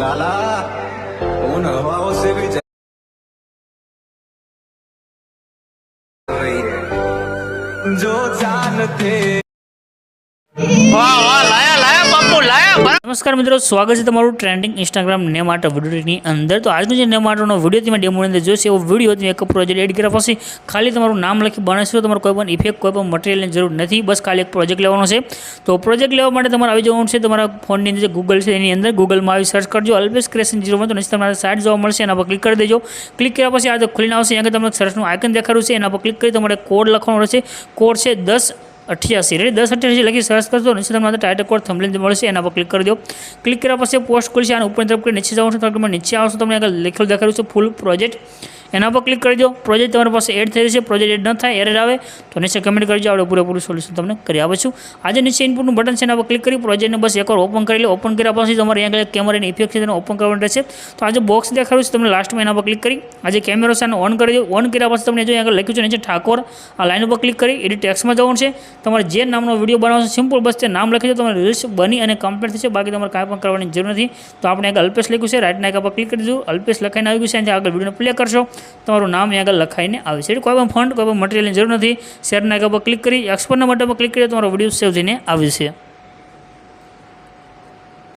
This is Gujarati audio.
लाला उन हवाओं से भी चल रही है जो जानते। વાહ વાહ લાયા લાયા બાપુ લાયા। નમસ્કાર મિત્રો, સ્વાગત છે તમારું ટ્રેન્ડિંગ ઇન્સ્ટાગ્રામ નેમ આર્ટ વિડીયોની અંદર। તો આજનો જે નેમ આર્ટનો વિડીયો તમે ડેમોની અંદર જોશે એવો વિડીયો તમે એક પ્રોજેક્ટ એડ કર્યા પછી ખાલી તમારું નામ લખી બનાવશો। તમારે કોઈ પણ ઇફેક્ટ કોઈ પણ મટીરિયલની જરૂર નથી, બસ ખાલી એક પ્રોજેક્ટ લેવાનો છે। તો પ્રોજેક્ટ લેવા માટે તમારે આવી જવાનું છે તમારા ફોનની અંદર જે ગૂગલ છે એની અંદર ગૂગલમાં આવી સર્ચ કરજો અલ્પેશ ક્રિએશન 01 તો નીચે તમારે સાઇટ જોવા મળશે, એના પર ક્લિક કરી દેજો। ક્લિક કર્યા પછી આ તો ખુલીને આવશે, અહીંયા તમને સર્ચનું આઇકન દેખાડ્યું છે, એના પર ક્લિક કરી તમારે કોડ લખવાનો રહેશે। કોડ છે 1088 રેડી 1088 લખી સર્ચ કરજો, નીચે તમને ટાઇટલ કોડ થંબનેલ મળશે, એના પર ક્લિક કરી દો। ક્લિક કર્યા પછી પોસ્ટ ખુલશે, અને ઉપર તરફ નીચે જવાનું છે, તમે નીચે આવશો તમને આગળ લખેલું દેખાડ્યું છે ફૂલ પ્રોજેક્ટ, એના પર ક્લિક કરી દો। પ્રોજેક્ટ તમારી પાસે એડ થઈ જશે, પ્રોજેક્ટ એડ ન થાય એરર આવે તો નીચે કમેન્ટ કરજો, આપણે પૂરેપૂરું સોલ્યુશન તમને કરી આપીશું। આજે નીચે ઇનપુટનું બટન છે, એના પર ક્લિક કરી પ્રોજેક્ટને બસ એકવાર ઓપન કરી લો। ઓપન કર્યા પછી તમારે અહીંયા કેમેરાની ઇફેક્ટ છે તેને ઓપન કરવાનું રહેશે। તો આજે બોક્સ દેખાડ્યું છે તમને લાસ્ટમાં, એના પર ક્લિક કરી આજે કેમેરો છે એને ઓન કરી દો। ઓન કર્યા પછી તમને જો અહીંયા લખ્યું છે નીચે ઠાકોર, આ લાઈન ઉપર ક્લિક કરી એડિટ ટેક્સ્ટમાં જવાનું છે। તમારે જે નામનો વિડીયો બનાવવાનો છે સિમ્પલ બસ તે નામ લખી દો, તમારે રીલ્સ બની અને કમ્પ્લીટ થશે, બાકી તમારે કાંઈ પણ કરવાની જરૂર નથી। તો આપણે આગળ અલ્પેશ લખ્યું છે, રાઈટ નાયકા પર ક્લિક કરી દીધું, અલ્પેશ લખાઈને આવી ગયું છે, આગળ વિડીયોને પ્લે કરશો, તમારું નામ આગળ લખાઈને આવે છે। કોઈ પણ ફંડ કોઈ પણ મટીરિયલની જરૂર નથી। શેર નાયકા પર ક્લિક કરી એક્સપોર્ટના બટન પર ક્લિક કરી તમારો વિડીયો સેવ થઈને આવે છે।